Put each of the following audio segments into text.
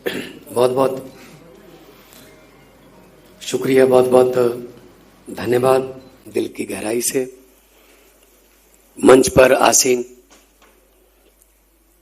बहुत बहुत शुक्रिया, बहुत बहुत धन्यवाद दिल की गहराई से। मंच पर आसीन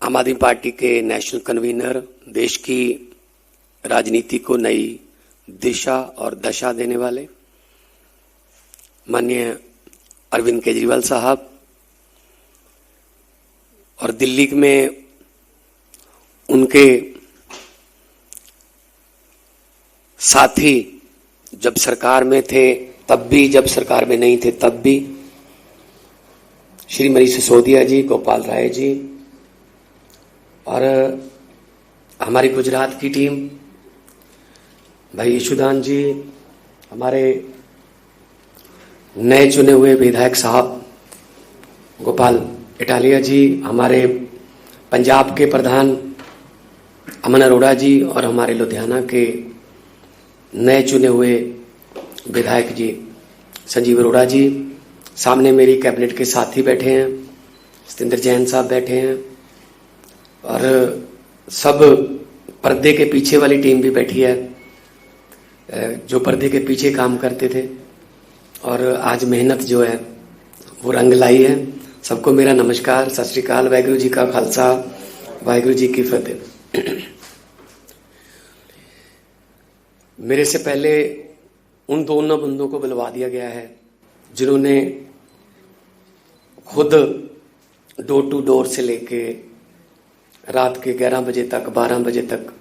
आम आदमी पार्टी के नेशनल कन्वीनर, देश की राजनीति को नई दिशा और दशा देने वाले माननीय अरविंद केजरीवाल साहब, और दिल्ली में उनके साथी जब सरकार में थे तब भी, जब सरकार में नहीं थे तब भी, श्री मनीष सिसोदिया जी, गोपाल राय जी, और हमारी गुजरात की टीम, भाई यशुदान जी, हमारे नए चुने हुए विधायक साहब गोपाल इटालिया जी, हमारे पंजाब के प्रधान अमन अरोड़ा जी, और हमारे लुधियाना के नए चुने हुए विधायक जी संजीव अरोड़ा जी। सामने मेरी कैबिनेट के साथी बैठे हैं, सतेंद्र जैन साहब बैठे हैं, और सब पर्दे के पीछे वाली टीम भी बैठी है, जो पर्दे के पीछे काम करते थे, और आज मेहनत जो है वो रंग लाई है। सबको मेरा नमस्कार, सत श्री अकाल, वाहिगुरु जी का खालसा, वाहिगुरु जी की फतेह। मेरे से पहले उन दोनों बंदों को बुलवा दिया गया है जिन्होंने खुद डोर टू डोर से लेके रात के 11 बजे तक, 12 बजे तक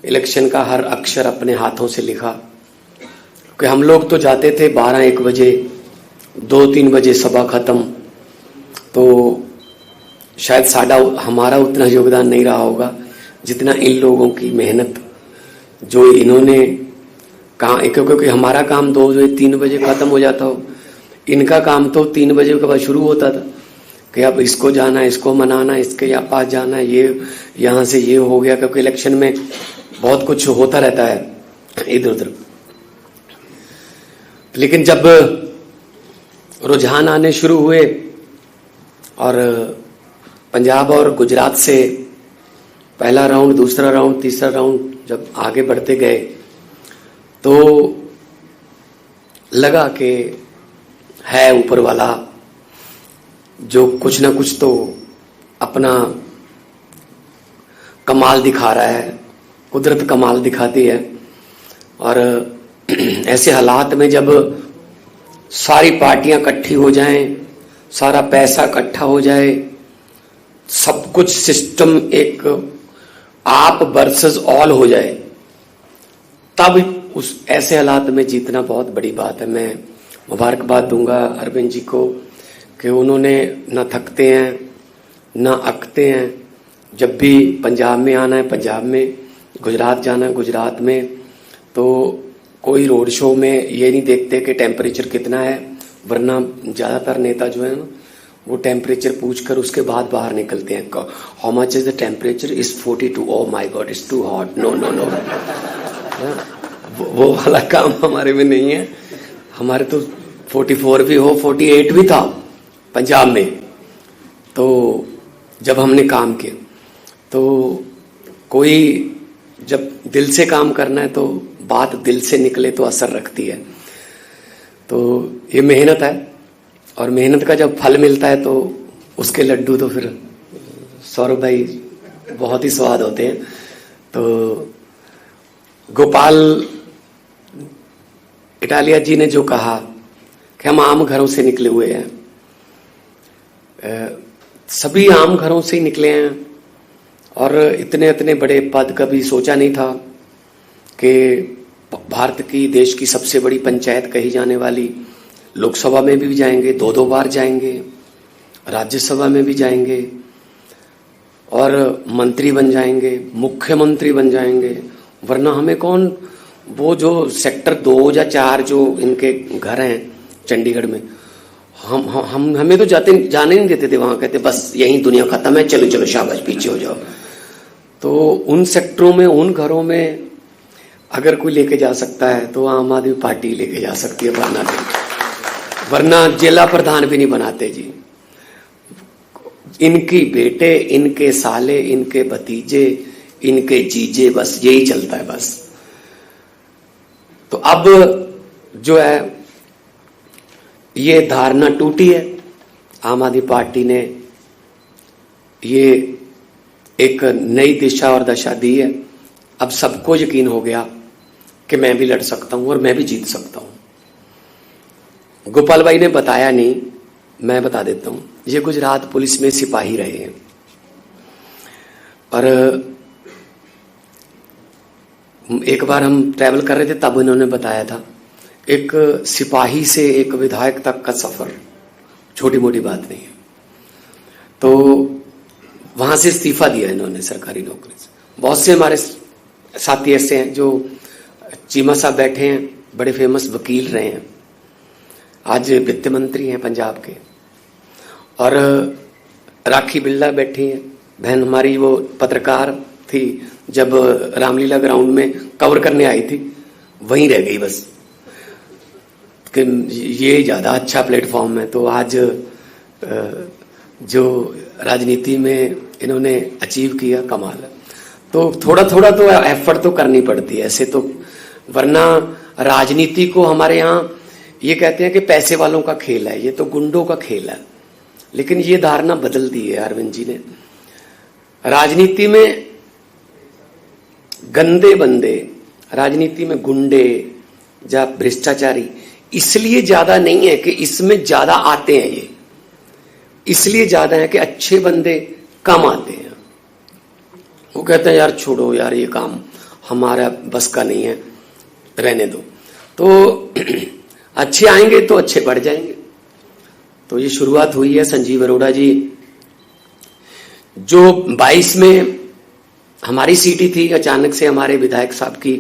इलेक्शन का हर अक्षर अपने हाथों से लिखा। कि हम लोग तो जाते थे 12-1 बजे, 2-3 बजे सभा खत्म, तो शायद हमारा उतना योगदान नहीं रहा होगा जितना इन लोगों की मेहनत जो इन्होंने कहा। क्योंकि हमारा काम 2-3 बजे खत्म हो जाता हो, इनका काम तो 3 बजे के बाद शुरू होता था कि अब इसको जाना, इसको मनाना, इसके यहाँ पास जाना, ये यहाँ से ये हो गया। क्योंकि इलेक्शन में बहुत कुछ होता रहता है इधर उधर। लेकिन जब रुझान आने शुरू हुए और पंजाब और गुजरात से पहला राउंड, दूसरा राउंड, तीसरा राउंड जब आगे बढ़ते गए तो लगा कि है ऊपर वाला जो कुछ ना कुछ तो अपना कमाल दिखा रहा है, कुदरत कमाल दिखाती है। और ऐसे हालात में जब सारी पार्टियां इकट्ठी हो जाएं, सारा पैसा इकट्ठा हो जाए, सब कुछ सिस्टम एक आप वर्सेस ऑल हो जाए, तब उस ऐसे हालात में जीतना बहुत बड़ी बात है। मैं मुबारकबाद दूंगा अरविंद जी को कि उन्होंने न थकते हैं न अकते हैं। जब भी पंजाब में आना है पंजाब में, गुजरात जाना है गुजरात में, तो कोई रोड शो में ये नहीं देखते कि टेम्परेचर कितना है, वरना ज़्यादातर नेता जो है ना वो टेम्परेचर पूछकर उसके बाद बाहर निकलते हैं। How much is the temperature? Is 42। Oh my God, it's too hot, no no no. वो वाला काम हमारे में नहीं है। हमारे तो 44 भी हो, 48 भी था पंजाब में। तो जब हमने काम किया तो कोई जब दिल से काम करना है तो बात दिल से निकले तो असर रखती है। तो ये मेहनत है, और मेहनत का जब फल मिलता है तो उसके लड्डू तो फिर सौरभ भाई बहुत ही स्वाद होते हैं। तो गोपाल इटालिया जी ने जो कहा कि हम आम घरों से निकले हुए हैं, सभी आम घरों से ही निकले हैं, और इतने इतने बड़े पद कभी सोचा नहीं था कि भारत की, देश की सबसे बड़ी पंचायत कही जाने वाली लोकसभा में भी जाएंगे, 2-2 बार जाएंगे, राज्यसभा में भी जाएंगे, और मंत्री बन जाएंगे, मुख्यमंत्री बन जाएंगे। वरना हमें कौन, वो जो सेक्टर 2 या 4 जो इनके घर हैं चंडीगढ़ में, हम हमें तो जाने नहीं देते थे। वहां कहते बस यही दुनिया खत्म है, चलो चलो शाबाश पीछे हो जाओ। तो उन सेक्टरों में, उन घरों में अगर कोई लेके जा सकता है तो आम आदमी पार्टी लेके जा सकती है बना के, वरना जिला प्रधान भी नहीं बनाते जी। इनकी बेटे, इनके साले, इनके भतीजे, इनके जीजे, बस यही चलता है बस। तो अब जो है ये धारणा टूटी है। आम आदमी पार्टी ने ये एक नई दिशा और दशा दी है। अब सबको यकीन हो गया कि मैं भी लड़ सकता हूं और मैं भी जीत सकता हूं। गोपाल भाई ने बताया नहीं, मैं बता देता हूं। ये गुजरात पुलिस में सिपाही रहे हैं और एक बार हम ट्रैवल कर रहे थे तब उन्होंने बताया था, एक सिपाही से एक विधायक तक का सफर छोटी मोटी बात नहीं है। तो वहां से इस्तीफा दिया इन्होंने सरकारी नौकरी से। बहुत से हमारे साथी ऐसे हैं जो, चीमा साहब बैठे हैं, बड़े फेमस वकील रहे हैं, आज वित्त मंत्री हैं पंजाब के। और राखी बिल्ला बैठी हैं, बहन हमारी, वो पत्रकार थी, जब रामलीला ग्राउंड में कवर करने आई थी वहीं रह गई बस कि ये ज्यादा अच्छा प्लेटफॉर्म है। तो आज जो राजनीति में इन्होंने अचीव किया, कमाल है। तो थोड़ा थोड़ा तो एफर्ट तो करनी पड़ती है ऐसे तो, वरना राजनीति को हमारे यहाँ ये कहते हैं कि पैसे वालों का खेल है, ये तो गुंडों का खेल है। लेकिन ये धारणा बदल दी है अरविंद जी ने। राजनीति में गंदे बंदे, राजनीति में गुंडे या भ्रष्टाचारी इसलिए ज्यादा नहीं है कि इसमें ज्यादा आते हैं, ये इसलिए ज्यादा है कि अच्छे बंदे कम आते हैं। वो कहते हैं यार छोड़ो यार, ये काम हमारा बस का नहीं है, रहने दो। तो अच्छे आएंगे तो अच्छे बढ़ जाएंगे। तो ये शुरुआत हुई है। संजीव अरोड़ा जी जो 22 में हमारी सीटी थी, अचानक से हमारे विधायक साहब की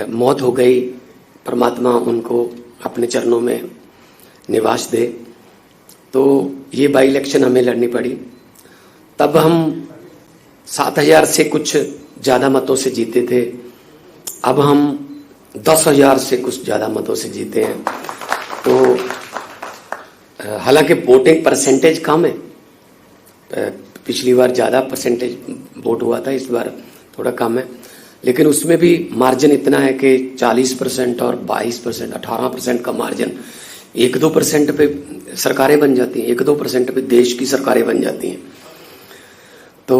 मौत हो गई, परमात्मा उनको अपने चरणों में निवास दे। तो ये बाई इलेक्शन हमें लड़नी पड़ी। तब हम 7,000 से कुछ ज्यादा मतों से जीते थे, अब हम 10,000 से कुछ ज्यादा मतों से जीते हैं। तो हालांकि वोटिंग परसेंटेज कम है, पिछली बार ज्यादा परसेंटेज वोट हुआ था, इस बार थोड़ा कम है, लेकिन उसमें भी मार्जिन इतना है कि 40% और 22%, 18% का मार्जिन। 1-2% पे सरकारें बन जाती हैं, 1-2% पे देश की सरकारें बन जाती हैं। तो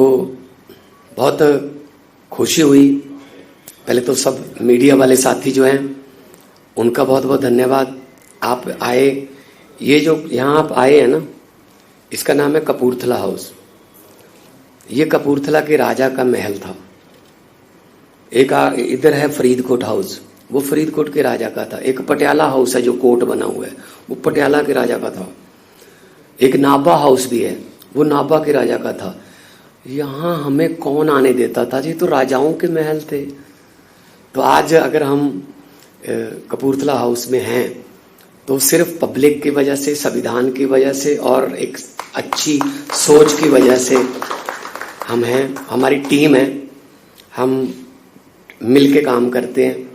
बहुत खुशी हुई। पहले तो सब मीडिया वाले साथी जो हैं उनका बहुत बहुत धन्यवाद। आप आए, ये जो यहाँ आप आए हैं ना, इसका नाम है कपूरथला हाउस। ये कपूरथला के राजा का महल था। एक इधर है फरीदकोट हाउस, वो फरीदकोट के राजा का था। एक पटियाला हाउस है जो कोट बना हुआ है, वो पटियाला के राजा का था। एक नाभा हाउस भी है, वो नाभा के राजा का था। यहाँ हमें कौन आने देता था जी, तो राजाओं के महल थे। तो आज अगर हम कपूरथला हाउस में हैं तो सिर्फ पब्लिक की वजह से, संविधान की वजह से और एक अच्छी सोच की वजह से हम हैं। हमारी टीम है, हम मिलके काम करते हैं।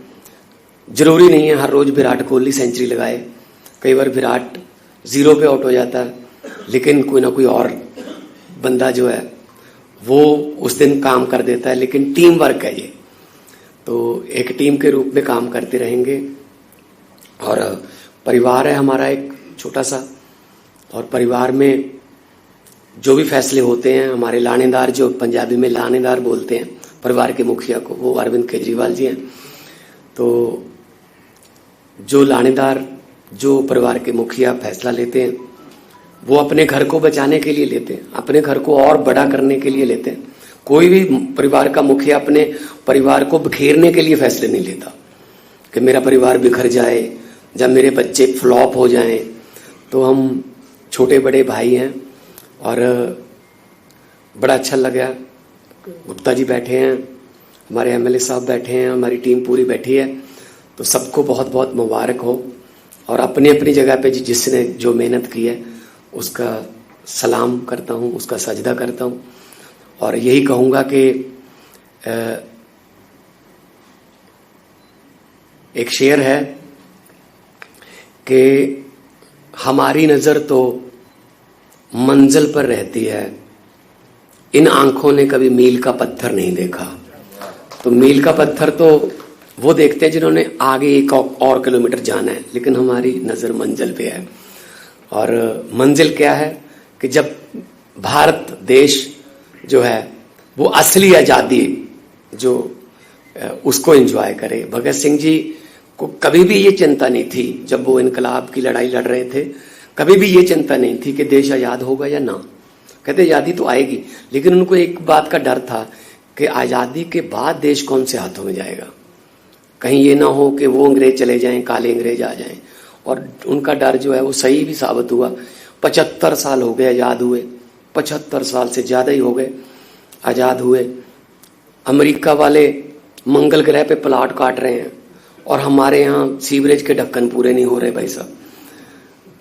जरूरी नहीं है हर रोज विराट कोहली सेंचुरी लगाए, कई बार विराट 0 पे आउट हो जाता है, लेकिन कोई ना कोई और बंदा जो है वो उस दिन काम कर देता है। लेकिन टीम वर्क है ये, तो एक टीम के रूप में काम करते रहेंगे। और परिवार है हमारा एक छोटा सा, और परिवार में जो भी फैसले होते हैं, हमारे लानेदार, जो पंजाबी में लानेदार बोलते हैं परिवार के मुखिया को, वो अरविंद केजरीवाल जी हैं। तो जो लानेदार, जो परिवार के मुखिया फैसला लेते हैं, वो अपने घर को बचाने के लिए लेते हैं, अपने घर को और बड़ा करने के लिए लेते हैं। कोई भी परिवार का मुखिया अपने परिवार को बिखेरने के लिए फैसले नहीं लेता कि मेरा परिवार बिखर जाए, जब मेरे बच्चे फ्लॉप हो जाएं। तो हम छोटे बड़े भाई हैं और बड़ा अच्छा लगा। गुप्ता जी बैठे हैं, हमारे एमएलए साहब बैठे हैं, हमारी टीम पूरी बैठी है। तो सबको बहुत बहुत मुबारक हो, और अपनी अपनी जगह पे जिसने जो मेहनत की है उसका सलाम करता हूँ, उसका सजदा करता हूँ। और यही कहूँगा कि एक शेर है कि हमारी नज़र तो मंजिल पर रहती है, इन आंखों ने कभी मील का पत्थर नहीं देखा। तो मील का पत्थर तो वो देखते हैं जिन्होंने आगे 1 और किलोमीटर जाना है, लेकिन हमारी नजर मंजिल पे है। और मंजिल क्या है कि जब भारत देश जो है वो असली आजादी जो उसको एंजॉय करे। भगत सिंह जी को कभी भी ये चिंता नहीं थी, जब वो इनकलाब की लड़ाई लड़ रहे थे, कभी भी ये चिंता नहीं थी कि देश आजाद होगा या ना। कहते आजादी तो आएगी, लेकिन उनको एक बात का डर था कि आजादी के बाद देश कौन से हाथों में जाएगा, कहीं ये ना हो कि वो अंग्रेज चले जाएं, काले अंग्रेज आ जाएं। और उनका डर जो है वो सही भी साबित हुआ। 75 साल हो गए आजाद हुए, 75 साल से ज्यादा ही हो गए आजाद हुए। अमेरिका वाले मंगल ग्रह पे प्लाट काट रहे हैं और हमारे यहाँ सीवरेज के ढक्कन पूरे नहीं हो रहे भाई साहब।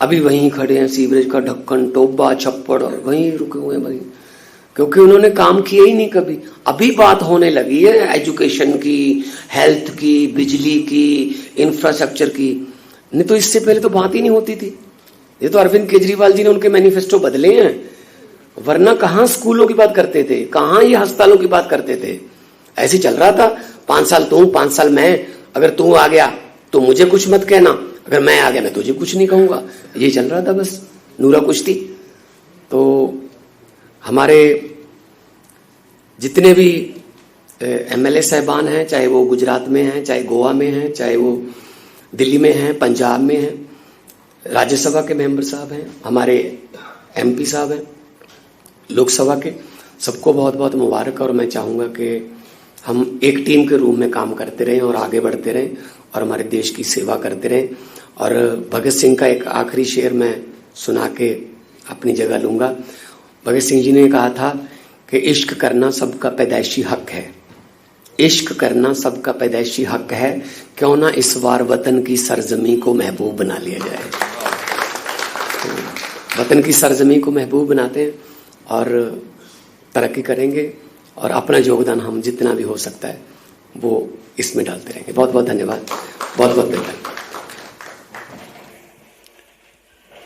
अभी वहीं खड़े हैं, सीवरेज का ढक्कन, टोबा, छप्पड़, और वहीं रुके हुए हैं भाई, क्योंकि उन्होंने काम किया ही नहीं कभी। अभी बात होने लगी है एजुकेशन की, हेल्थ की, बिजली की, इंफ्रास्ट्रक्चर की, नहीं तो इससे पहले तो बात ही नहीं होती थी। ये तो अरविंद केजरीवाल जी ने उनके मैनिफेस्टो बदले हैं, वरना कहाँ स्कूलों की बात करते थे, कहाँ ये अस्पतालों की बात करते थे। ऐसे चल रहा था, 5 साल तू, 5 साल मैं, अगर तू आ गया तो मुझे कुछ मत कहना, अगर मैं आ गया मैं तुझे कुछ नहीं कहूंगा। ये चल रहा था बस, नूरा कुश्ती। तो हमारे जितने भी एमएलए साहबान हैं, चाहे वो गुजरात में हैं, चाहे गोवा में हैं, चाहे वो दिल्ली में हैं, पंजाब में हैं, राज्यसभा के मेंबर साहब हैं, हमारे एमपी साहब हैं लोकसभा के, सबको बहुत बहुत मुबारक। और मैं चाहूँगा कि हम एक टीम के रूप में काम करते रहें और आगे बढ़ते रहें और हमारे देश की सेवा करते रहें। और भगत सिंह का एक आखिरी शेर मैं सुना के अपनी जगह लूँगा। भगत सिंह जी ने कहा था कि इश्क करना सबका पैदाइशी हक है, इश्क करना सबका पैदाइशी हक है, क्यों ना इस बार वतन की सरजमी को महबूब बना लिया जाए। तो वतन की सरजमी को महबूब बनाते हैं और तरक्की करेंगे, और अपना योगदान हम जितना भी हो सकता है वो इसमें डालते रहेंगे। बहुत बहुत धन्यवाद, बहुत बहुत धन्यवाद।